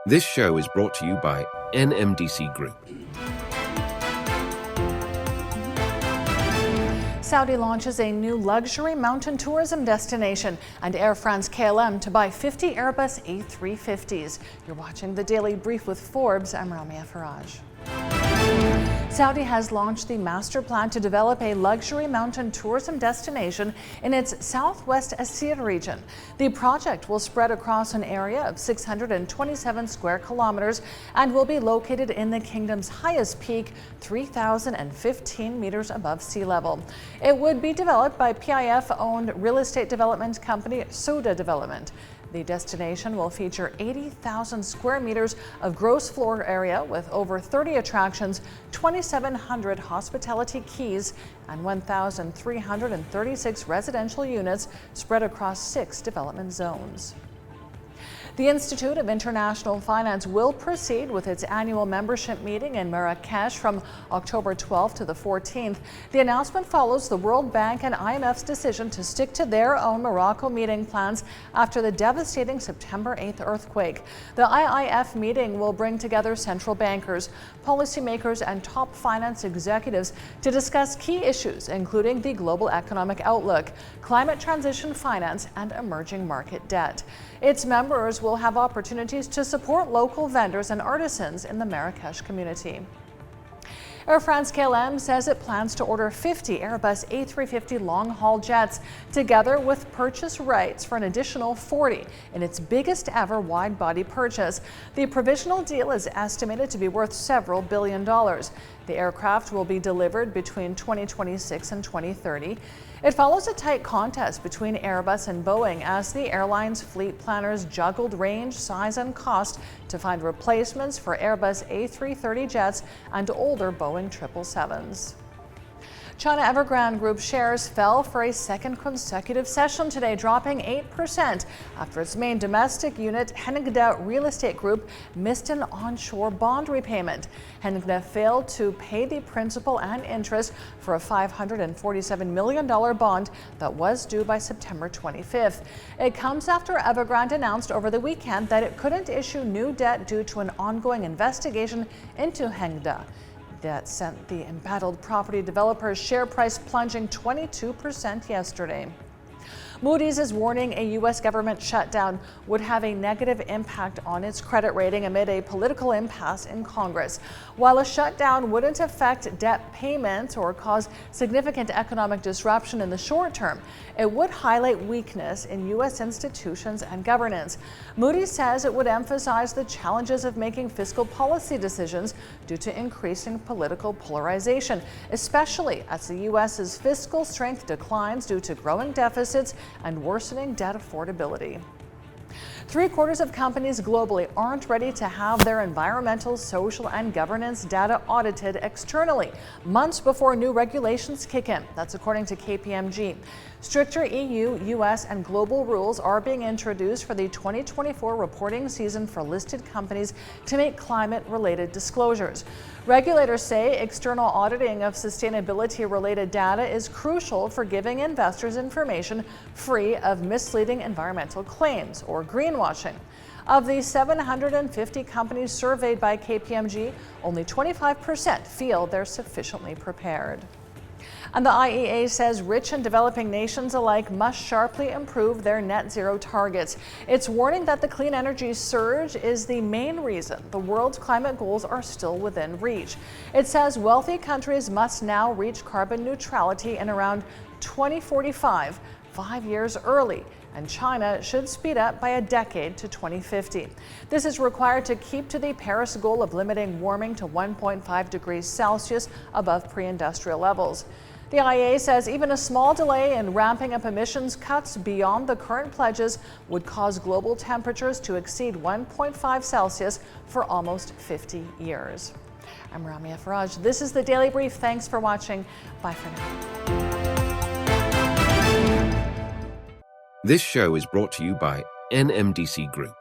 This show is brought to you by NMDC Group. Saudi launches a new luxury mountain tourism destination, and Air France-KLM to buy 50 Airbus A350s. You're watching the Daily Brief with Forbes. I'm Ramia Faraj. Saudi has launched the master plan to develop a luxury mountain tourism destination in its southwest Adhere region. The project will spread across an area of 627 square kilometers and will be located in the kingdom's highest peak, 3,015 meters above sea level. It would be developed by PIF-owned real estate development company Souda Development. The destination will feature 80,000 square meters of gross floor area with over 30 attractions, 2,700 hospitality keys, and 1,336 residential units spread across 6 development zones. The Institute of International Finance will proceed with its annual membership meeting in Marrakesh from October 12th to the 14th. The announcement follows the World Bank and IMF's decision to stick to their own Morocco meeting plans after the devastating September 8th earthquake. The IIFF meeting will bring together central bankers, policymakers, and top finance executives to discuss key issues, including the global economic outlook, climate transition finance, and emerging market debt. Its members will have opportunities to support local vendors and artisans in the Marrakesh community. Air France-KLM says it plans to order 50 Airbus A350 long-haul jets, together with purchase rights for an additional 40 in its biggest ever wide-body purchase. The provisional deal is estimated to be worth several $1 billion. The aircraft will be delivered between 2026 and 2030. It follows a tight contest between Airbus and Boeing as the airline's fleet planners juggled range, size, and cost to find replacements for Airbus A330 jets and older Boeing 777s. China Evergrande Group shares fell for a second consecutive session today, dropping 8% after its main domestic unit, Hengda Real Estate Group, missed an onshore bond repayment. Hengda failed to pay the principal and interest for a $547 million bond that was due by September 25th. It comes after Evergrande announced over the weekend that it couldn't issue new debt due to an ongoing investigation into Hengda. That sent the embattled property developer's share price plunging 22% yesterday. Moodys is warning a U.S. government shutdown would have a negative impact on its credit rating amid a political impasse in Congress. While a shutdown wouldn't affect debt payments or cause significant economic disruption in the short term, it would highlight weakness in U.S. institutions and governance. Moodys says it would emphasize the challenges of making fiscal policy decisions due to increasing political polarization, especially as the U.S.'s fiscal strength declines due to growing deficits and worsening debt affordability. 3/4 of companies globally aren't ready to have their environmental, social, and governance data audited externally months before new regulations kick in. That's according to KPMG. Stricter EU, US, and global rules are being introduced for the 2024 reporting season for listed companies to make climate-related disclosures. Regulators say external auditing of sustainability-related data is crucial for giving investors information free of misleading environmental claims or greenwashing. Of the 750 companies surveyed by KPMG, only 25% feel they're sufficiently prepared. And the IEA says rich and developing nations alike must sharply improve their net zero targets. It's warning that the clean energy surge is the main reason the world's climate goals are still within reach. It says wealthy countries must now reach carbon neutrality in around 2045, 5 years early, and China should speed up by a decade to 2050. This is required to keep to the Paris goal of limiting warming to 1.5 degrees Celsius above pre-industrial levels. The IEA says even a small delay in ramping up emissions cuts beyond the current pledges would cause global temperatures to exceed 1.5 Celsius for almost 50 years. I'm Ramia Faraj. This is the Daily Brief. Thanks for watching. Bye for now. This show is brought to you by NMDC Group.